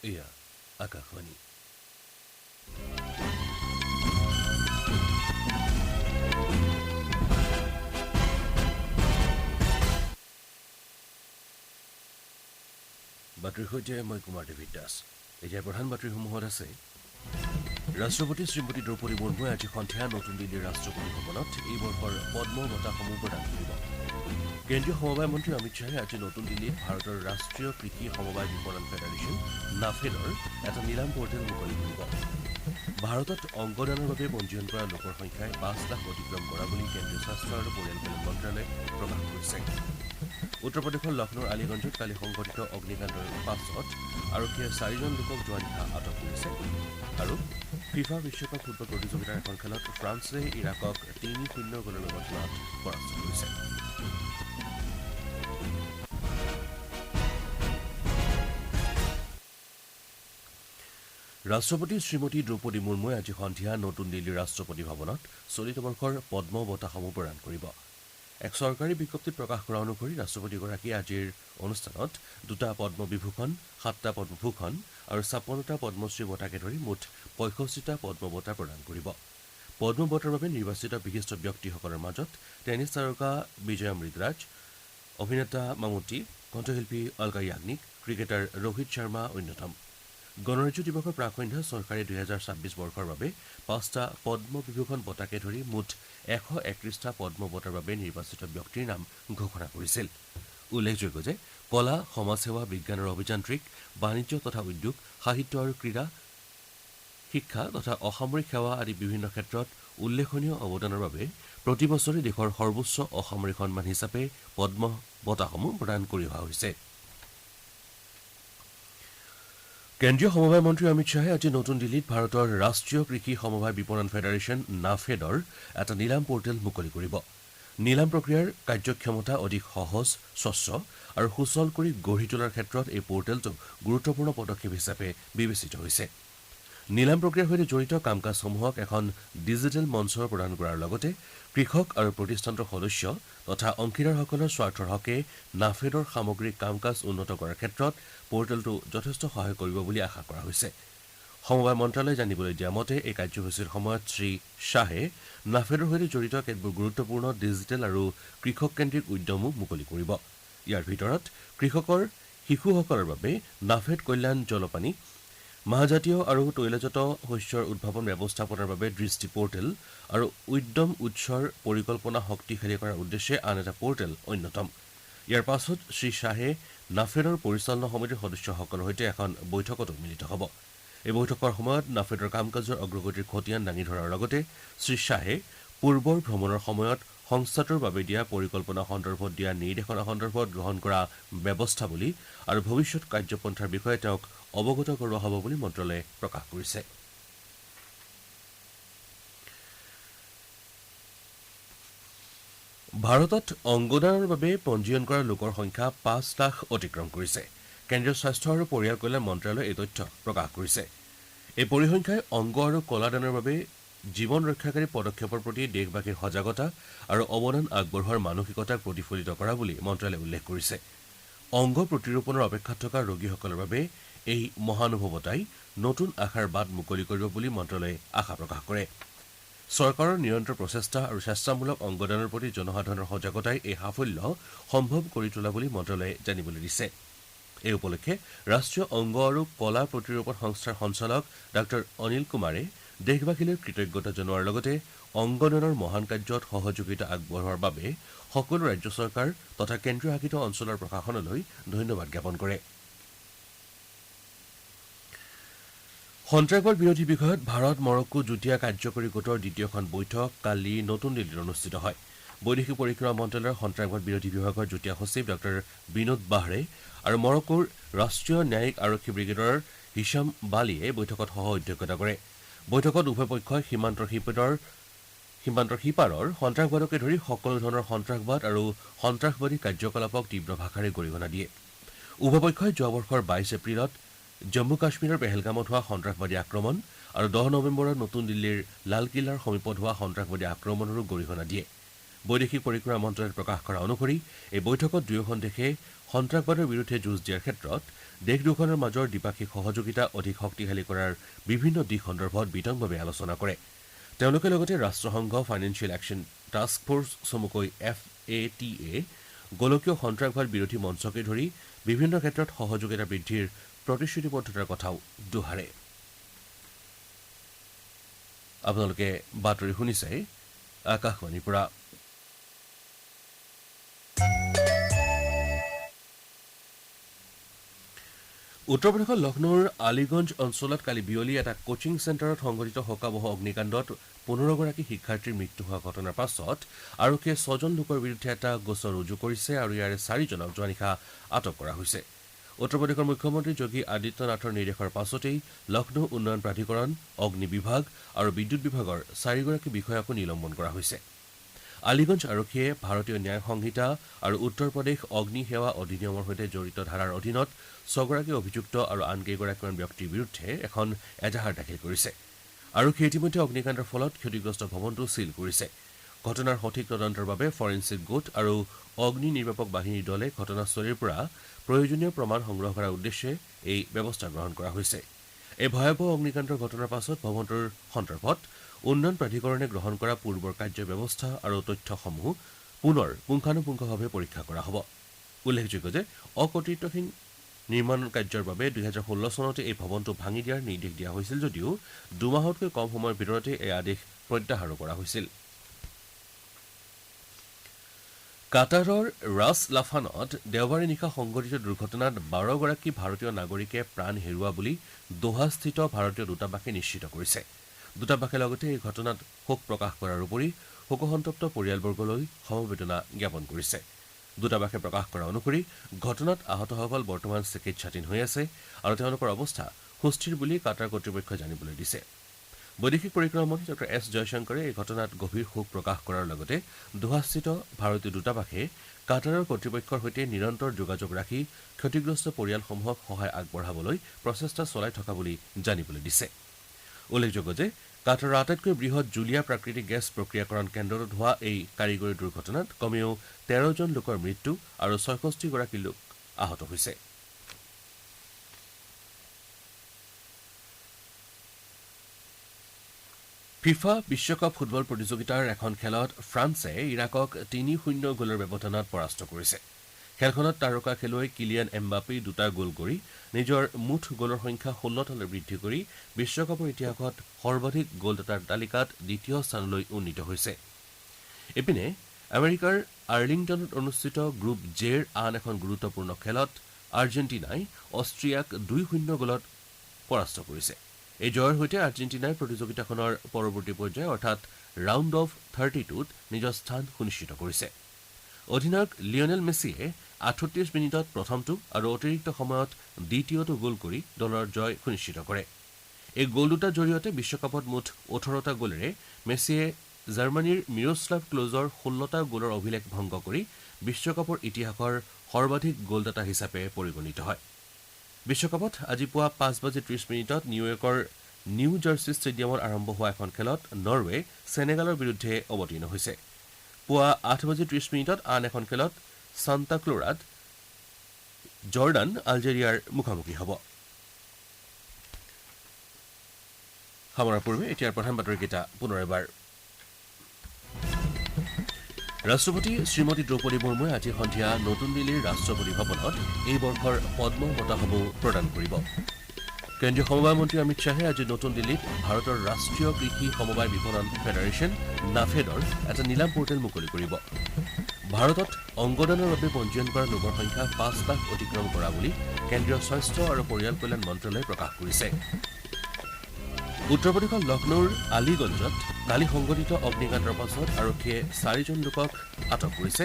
এয়া আকাশবাণী। বাতৰিৰ সৈতে মই কুমাৰ দেৱিত দাস। এতিয়া প্ৰধান বাতৰিসমূহত আছে ৰাষ্ট্ৰপতি শ্ৰীমতী দ্ৰৌপদী মুৰ্মুৱে আজি সন্ধিয়া নতুন দিল্লীৰ ৰাষ্ট্ৰপতি ভৱনত এই বৰ্ষৰ পদ্ম বঁটাসমূহ প্ৰদান কৰিব। কেন্দ্ৰীয় সমবায় মন্ত্ৰী অমিত শ্বাহে আজি নতুন দিল্লীত ভাৰতৰ ৰাষ্ট্ৰীয় কৃষি সমবায় বিপণন ফেডাৰেশ্যন নাফেডৰ এটা নিলাম পৰ্টেল মুকলি কৰিব। ভাৰতত অংগদানৰ বাবে পঞ্জীয়ন কৰা লোকৰ সংখ্যাই ৫ লাখ অতিক্ৰম কৰা বুলি কেন্দ্ৰীয় স্বাস্থ্য আৰু পৰিয়াল কল্যাণ মন্ত্ৰালয়ে প্ৰকাশ কৰিছে। উত্তৰ প্ৰদেশৰ লক্ষ্ণৌৰ আলিগঞ্জত কালি সংঘটিত অগ্নিকাণ্ডৰ পাছত আৰক্ষীয়ে 4জন লোকক যোৱা নিশা আটক কৰিছে। আৰু ফিফা বিশ্বকাপ ফুটবল প্ৰতিযোগিতাৰ এখন খেলত ফ্ৰান্সে ইৰাকক ৩-০ গ'লৰ ব্যৱধানত পৰাস্ত কৰিছে। ৰাষ্ট্ৰপতি শ্ৰীমতী দ্ৰৌপদী মুৰ্মুৱে আজি সন্ধিয়া নতুন দিল্লীৰ ৰাষ্ট্ৰপতি ভৱনত চলিত বৰ্ষৰ পদ্ম বঁটাসমূহ প্ৰদান কৰিব। এক চৰকাৰী বিজ্ঞপ্তিত প্ৰকাশ কৰা অনুসৰি ৰাষ্ট্ৰপতিগৰাকীয়ে আজিৰ অনুষ্ঠানত 2টা পদ্মবিভূষণ, 7টা পদ্মভূষণ আৰু 56টা পদ্মশ্ৰী বঁটাকে ধৰি মুঠ 65টা পদ্ম বঁটা প্ৰদান কৰিব। পদ্ম বঁটাৰ বাবে নিৰ্বাচিত বিশিষ্ট ব্যক্তিসকলৰ মাজত টেনিছ তাৰকা বিজয় অমৃতৰাজ, অভিনেতা মামুট্টি, কণ্ঠশিল্পী অলকা য়াগনিক, ক্ৰিকেটাৰ ৰোহিত শৰ্মা অন্যতম। গণৰাজ্য দিৱসৰ প্ৰাকসন্ধ্যা চৰকাৰে 2026 বৰ্ষৰ বাবে 5টা পদ্ম বিভূষণ বঁটাকে ধৰি মুঠ 131টা পদ্ম বঁটাৰ বাবে নিৰ্বাচিত ব্যক্তিৰ নাম ঘোষণা কৰিছিল। উল্লেখযোগ্য যে কলা, সমাজসেৱা, বিজ্ঞান আৰু অভিযান্ত্ৰিক, বাণিজ্য তথা উদ্যোগ, সাহিত্য আৰু ক্ৰীড়া, শিক্ষা তথা অসামৰিক সেৱা আদি বিভিন্ন ক্ষেত্ৰত উল্লেখনীয় অৱদানৰ বাবে প্ৰতি বছৰে দেশৰ সৰ্বোচ্চ অসামৰিক সন্মান হিচাপে পদ্ম বঁটাসমূহ প্ৰদান কৰি অহা হৈছে। কেন্দ্ৰীয় সমবায় মন্ত্ৰী অমিত শ্বাহে আজি নতুন দিল্লীত ভাৰতৰ ৰাষ্ট্ৰীয় কৃষি সমবায় বিপণন ফেডাৰেশ্যন নাফেডৰ এটা নিলাম পৰ্টেল মুকলি কৰিব। নিলাম প্ৰক্ৰিয়াৰ কাৰ্যক্ষমতা অধিক সহজ, স্বচ্ছ আৰু সুচল কৰি গঢ়ি তোলাৰ ক্ষেত্ৰত এই পৰ্টেলটো গুৰুত্বপূৰ্ণ পদক্ষেপ হিচাপে বিবেচিত হৈছে। নিলাম প্ৰক্ৰিয়াৰ সৈতে জড়িত কাম কাজসমূহক এখন ডিজিটেল মঞ্চ প্ৰদান কৰাৰ লগতে কৃষক আৰু প্ৰতিষ্ঠানটোৰ সদস্য তথা অংশীদাৰসকলৰ স্বাৰ্থৰ হকে নাফেডৰ সামগ্ৰিক কাম কাজ উন্নত কৰাৰ ক্ষেত্ৰত পৰ্টেলটো যথেষ্ট সহায় কৰিব বুলি আশা কৰা হৈছে। সমবায় মন্ত্ৰালয়ে জানিবলৈ দিয়া মতে এই কাৰ্যসূচীৰ সময়ত শ্ৰীশ্বাহে নাফেডৰ সৈতে জড়িত কেতবোৰ গুৰুত্বপূৰ্ণ ডিজিটেল আৰু কৃষককেন্দ্ৰিক উদ্যমো মুকলি কৰিব। ইয়াৰ ভিতৰত কৃষকৰ শিশুসকলৰ বাবে নাফেড কল্যাণ জলপানী, মাহজাতীয় আৰু তৈলজাত শস্যৰ উদ্ভাৱন ব্যৱস্থাপনাৰ বাবে দৃষ্টি পৰ্টেল আৰু উদ্যম উৎসৰ পৰিকল্পনা শক্তিশালী কৰাৰ উদ্দেশ্যে আন এটা পৰ্টেল অন্যতম। ইয়াৰ পাছত শ্ৰীশ্বাহে নাফেডৰ পৰিচালনা সমিতিৰ সদস্যসকলৰ সৈতে এখন বৈঠকতো মিলিত হ'ব। এই বৈঠকৰ সময়ত নাফেডৰ কাম কাজৰ অগ্ৰগতিৰ খতিয়ান দাঙি ধৰাৰ লগতে শ্ৰীশ্বাহে পূৰ্বৰ ভ্ৰমণৰ সময়ত সংস্থাটোৰ বাবে দিয়া পৰিকল্পনা সন্দৰ্ভত দিয়া নিৰ্দেশনা সন্দৰ্ভত গ্ৰহণ কৰা ব্যৱস্থাৱলী আৰু ভৱিষ্যৎ কাৰ্যপন্থাৰ বিষয়ে তেওঁক অৱগত কৰোৱা হ'ব বুলি মন্ত্ৰালয়ে প্ৰকাশ কৰিছে। ভাৰতত অংগদানৰ বাবে পঞ্জীয়ন কৰা লোকৰ সংখ্যা 5 লাখ অতিক্ৰম কৰিছে। কেন্দ্ৰীয় স্বাস্থ্য আৰু পৰিয়াল কল্যাণ মন্ত্ৰালয়ে এই তথ্য প্ৰকাশ কৰিছে। এই পৰিসংখ্যাই অংগ আৰু কলাদানৰ বাবে জীৱন ৰক্ষাকাৰী পদক্ষেপৰ প্ৰতি দেশবাসীৰ সজাগতা আৰু অৱদান আগবঢ়োৱাৰ মানসিকতাক প্ৰতিফলিত কৰা বুলি মন্ত্ৰালয়ে উল্লেখ কৰিছে। অংগ প্ৰতিৰোপণৰ অপেক্ষাত থকা ৰোগীসকলৰ বাবে এই মহানুভৱতাই নতুন আশাৰ বাট মুকলি কৰিব বুলি মন্ত্ৰালয়ে আশা প্ৰকাশ কৰে। চৰকাৰৰ নিৰন্তৰ প্ৰচেষ্টা আৰু স্বেচ্ছামূলক অংগদানৰ প্ৰতি জনসাধাৰণৰ সজাগতাই এই সাফল্য সম্ভৱ কৰি তোলা বুলি মন্ত্ৰালয়ে জানিবলৈ দিছে। এই উপলক্ষে ৰাষ্ট্ৰীয় অংগ আৰু কলা প্ৰতিৰোপণ সংস্থাৰ সঞ্চালক ডাঃ অনিল কুমাৰে দেশবাসীলৈ কৃতজ্ঞতা জনোৱাৰ লগতে অংগদানৰ মহান কাৰ্যত সহযোগিতা আগবঢ়োৱাৰ বাবে সকলো ৰাজ্য চৰকাৰ তথা কেন্দ্ৰীয় শাসিত অঞ্চলৰ প্ৰশাসনলৈ ধন্যবাদ জ্ঞাপন কৰে। সন্ত্ৰাসবাদ বিৰোধী বিষয়ত ভাৰত মৰক্কো যুটীয়া কাৰ্যকৰী গোটৰ দ্বিতীয়খন বৈঠক কালি নতুন দিল্লীত অনুষ্ঠিত হয়। বৈদেশিক পৰিক্ৰমা মন্ত্ৰালয়ৰ সন্ত্ৰাসবাদ বিৰোধী বিভাগৰ যুটীয়া সচিব ডাঃ বিনোদ বাহৰে আৰু মৰক্কোৰ ৰাষ্ট্ৰীয় ন্যায়িক আৰক্ষী ব্ৰিগেডৰ হিছাম বালিয়ে বৈঠকত সহ অধ্যক্ষতা কৰে। বৈঠকত উভয় পক্ষই সীমান্তৰ সিপাৰৰ সন্ত্ৰাসবাদকে ধৰি সকলো ধৰণৰ সন্ত্ৰাসবাদ আৰু সন্ত্ৰাসবাদী কাৰ্যকলাপক তীব্ৰ ভাষাৰে গৰিহণা দিয়ে। উভয় পক্ষই যোৱা বৰ্ষৰ 22 এপ্ৰিলত জম্মু কাশ্মীৰৰ পেহেলগামত হোৱা সন্ত্ৰাসবাদী আক্ৰমণ আৰু 10 নৱেম্বৰত নতুন দিল্লীৰ লালকিল্লাৰ সমীপত হোৱা সন্ত্ৰাসবাদী আক্ৰমণৰো গৰিহণা দিয়ে। বৈদেশিক পৰিক্ৰমা মন্ত্ৰালয়ত প্ৰকাশ কৰা অনুসৰি এই বৈঠকত দুয়োখন দেশে সন্ত্ৰাসবাদৰ বিৰুদ্ধে যুঁজ দিয়াৰ ক্ষেত্ৰত দেশ দুখনৰ মাজৰ দ্বিপাক্ষিক সহযোগিতা অধিক শক্তিশালী কৰাৰ বিভিন্ন দিশ সন্দৰ্ভত বিতংভাৱে আলোচনা কৰে। তেওঁলোকে লগতে ৰাষ্ট্ৰসংঘ ফাইনেন্সিয়েল একশ্যন টাস্ক ফ'ৰ্চ চমুকৈ FATA, গোলকীয় সন্ত্ৰাসবাদ বিৰোধী মঞ্চকে ধৰি বিভিন্ন ক্ষেত্ৰত সহযোগিতা বৃদ্ধিৰ প্ৰতিশ্ৰুতিবদ্ধতাৰ কথাও দোহাৰে। আপোনালোকে বাতৰি শুনিছে আকাশবাণীৰ পৰা। উত্তৰ প্ৰদেশৰ লক্ষ্ণৌৰ আলিগঞ্জ অঞ্চলত কালি বিয়লি এটা কোচিং চেণ্টাৰত সংঘটিত শোকাবহ অগ্নিকাণ্ডত 15গৰাকী শিক্ষাৰ্থীৰ মৃত্যু হোৱা ঘটনাৰ পাছত আৰক্ষীয়ে 6জন লোকৰ বিৰুদ্ধে এটা গোচৰ ৰুজু কৰিছে আৰু ইয়াৰে 4জনক যোৱা নিশা আটক কৰা হৈছে। উত্তৰ প্ৰদেশৰ মুখ্যমন্ত্ৰী যোগী আদিত্য নাথৰ নিৰ্দেশৰ পাছতেই লক্ষ্ণৌ উন্নয়ন প্ৰাধিকৰণ, অগ্নি বিভাগ আৰু বিদ্যুৎ বিভাগৰ 4গৰাকী বিষয়াকো নিলম্বন কৰা হৈছে। আলিগঞ্জ আৰক্ষীয়ে ভাৰতীয় ন্যায় সংহিতা আৰু উত্তৰ প্ৰদেশ অগ্নি সেৱা অধিনিয়মৰ সৈতে জড়িত ধাৰাৰ অধীনত 6গৰাকী অভিযুক্ত আৰু আন কেইগৰাকীমান ব্যক্তিৰ বিৰুদ্ধে এখন এজাহাৰ দাখিল কৰিছে। আৰক্ষীয়ে ইতিমধ্যে অগ্নিকাণ্ডৰ ফলত ক্ষতিগ্ৰস্ত ভৱনটো ছীল কৰিছে। ঘটনাৰ সঠিক তদন্তৰ বাবে ফৰেনচিক গোট আৰু অগ্নি নিৰ্বাপক বাহিনীৰ দলে ঘটনাস্থলীৰ পৰা প্ৰয়োজনীয় প্ৰমাণ সংগ্ৰহ কৰাৰ উদ্দেশ্যে এই ব্যৱস্থা গ্ৰহণ কৰা হৈছে। এই ভয়াৱহ অগ্নিকাণ্ডৰ ঘটনাৰ পাছত ভৱনটোৰ সন্দৰ্ভত উন্নয়ন প্ৰাধিকৰণে গ্ৰহণ কৰা পূৰ্বৰ কাৰ্য ব্যৱস্থা আৰু তথ্যসমূহ পুনৰ পুংখানুপুংখভাৱে পৰীক্ষা কৰা হ'ব। উল্লেখযোগ্য যে অকৰ্তৃত্বহীন নিৰ্মাণ কাৰ্যৰ বাবে 2016 চনতে এই ভৱনটো ভাঙি দিয়াৰ নিৰ্দেশ দিয়া হৈছিল যদিও 2 মাহতকৈ কম সময়ৰ ভিতৰতে এই আদেশ প্ৰত্যাহাৰো কৰা হৈছিল। কাটাৰৰ ৰাছ লাফানত দেওবাৰে নিশা সংঘটিত দুৰ্ঘটনাত 12গৰাকী ভাৰতীয় নাগৰিকে প্ৰাণ হেৰুওৱা বুলি দোহাস্থিত ভাৰতীয় দূতাবাসে নিশ্চিত কৰিছে। দূতাবাসে লগতে এই ঘটনাত শোক প্ৰকাশ কৰাৰ উপৰি শোকসন্তপ্ত পৰিয়ালবৰ্গলৈ সমবেদনা জ্ঞাপন কৰিছে। দূতাবাসে প্ৰকাশ কৰা অনুসৰি ঘটনাত আহতসকল বৰ্তমান চিকিৎসাধীন হৈ আছে আৰু তেওঁলোকৰ অৱস্থা সুস্থিৰ বুলি কাটাৰ কৰ্তৃপক্ষই জানিবলৈ দিছে। বৈদেশিক পৰিক্ৰমা মন্ত্ৰী ডঃ এছ জয়শংকৰে এই ঘটনাত গভীৰ শোক প্ৰকাশ কৰাৰ লগতে দোহাস্থিত ভাৰতীয় দূতাবাসে কাটাৰৰ কৰ্তৃপক্ষৰ সৈতে নিৰন্তৰ যোগাযোগ ৰাখি ক্ষতিগ্ৰস্ত পৰিয়ালসমূহক সহায় আগবঢ়াবলৈ প্ৰচেষ্টা চলাই থকা বুলি জানিবলৈ দিছে। উল্লেখযোগ্য যে কাটাৰৰ আটাইতকৈ বৃহৎ জুলীয়া প্ৰাকৃতিক গেছ প্ৰক্ৰিয়াকৰণ কেন্দ্ৰটোত হোৱা এই কাৰিকৰী দুৰ্ঘটনাত কমেও 13জন লোকৰ মৃত্যু আৰু 66গৰাকী লোক আহত হৈছে। ফিফা বিশ্বকাপ ফুটবল প্ৰতিযোগিতাৰ এখন খেলত ফ্ৰান্সে ইৰাকক 3-0 গ'লৰ ব্যৱধানত পৰাস্ত কৰিছে। খেলখনত তাৰকা খেলুৱৈ কিলিয়ান এমবাপে 2টা গ'ল কৰি নিজৰ মুঠ গ'লৰ সংখ্যা 16টালৈ বৃদ্ধি কৰি বিশ্বকাপৰ ইতিহাসত সৰ্বাধিক গ'লদাতাৰ তালিকাত দ্বিতীয় স্থানলৈ উন্নীত হৈছে। ইপিনে আমেৰিকাৰ আৰ্লিংটনত অনুষ্ঠিত গ্ৰুপ জেৰ আন এখন গুৰুত্বপূৰ্ণ খেলত আৰ্জেণ্টিনাই অষ্ট্ৰিয়াক 2-0 গ'লত পৰাস্ত কৰিছে। এই জয়ৰ সৈতে আৰ্জেণ্টিনাই প্ৰতিযোগিতাখনৰ পৰৱৰ্তী পৰ্যায় অৰ্থাৎ ৰাউণ্ড অফ 32ত নিজৰ স্থান সুনিশ্চিত কৰিছে। অধিনায়ক লিঅনেল মেছিয়ে 38 মিনিটত প্ৰথমটো আৰু অতিৰিক্ত সময়ত দ্বিতীয়টো গ'ল কৰি দলৰ জয় সুনিশ্চিত কৰে। এই গ'ল দুটাৰ জৰিয়তে বিশ্বকাপত মুঠ 18টা গ'লেৰে মেছিয়ে জাৰ্মানীৰ মিৰস্লাভ ক্লোজৰ 16টা গ'লৰ অভিলেখ ভংগ কৰি বিশ্বকাপৰ ইতিহাসৰ সৰ্বাধিক গ'লদাতা হিচাপে পৰিগণিত হয়। বিশ্বকাপত আজি পুৱা 5:30 নিউয়ৰ্কৰ নিউ জাৰ্চি ষ্টেডিয়ামত আৰম্ভ হোৱা এখন খেলত নৰৱে সেনেগালৰ বিৰুদ্ধে অৱতীৰ্ণ হৈছে। পুৱা 8:30 আন এখন খেলত সান্তা ক্লোৰাত জৰ্ডান আলজেৰিয়াৰ মুখামুখি হ'ব। সামৰাৰ পূৰ্বে এতিয়াৰ প্ৰধান বাতৰিকেইটা পুনৰ এবাৰ। ৰাষ্ট্ৰপতি শ্ৰীমতী দ্ৰৌপদী মুৰ্মুৱে আজি সন্ধিয়া নতুন দিল্লীৰ ৰাষ্ট্ৰপতি ভৱনত এই বৰ্ষৰ পদ্ম বঁটাসমূহ প্ৰদান কৰিব। কেন্দ্ৰীয় সমবায় মন্ত্ৰী অমিত শ্বাহে আজি নতুন দিল্লীত ভাৰতৰ ৰাষ্ট্ৰীয় কৃষি সমবায় বিপণন ফেডাৰেশ্যন নাফেডৰ এটা নিলাম পৰ্টেল মুকলি কৰিব। ভাৰতত অংগদানৰ বাবে পঞ্জীয়ন কৰা লোকৰ সংখ্যা 5 লাখ অতিক্ৰম কৰা বুলি কেন্দ্ৰীয় স্বাস্থ্য আৰু পৰিয়াল কল্যাণ মন্ত্ৰালয়ে প্ৰকাশ কৰিছে। উত্তৰ প্ৰদেশৰ লক্ষ্ণৌৰ আলিগঞ্জত কালি সংঘটিত অগ্নিকাণ্ডৰ পাছত আৰক্ষীয়ে 4জন লোকক আটক কৰিছে।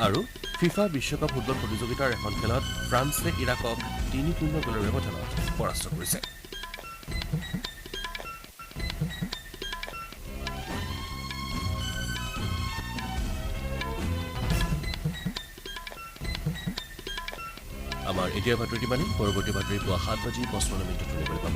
আৰু ফিফা বিশ্বকাপ ফুটবল প্ৰতিযোগিতাৰ এখন খেলত ফ্ৰান্সে ইৰাকক 3-0 গ'লৰ ব্যৱধানত পৰাস্ত কৰিছে। আমাৰ এতিয়া বাতৰি মানে পৰৱৰ্তী বাতৰি পুৱা 7:55 শুনিবলৈ পাব।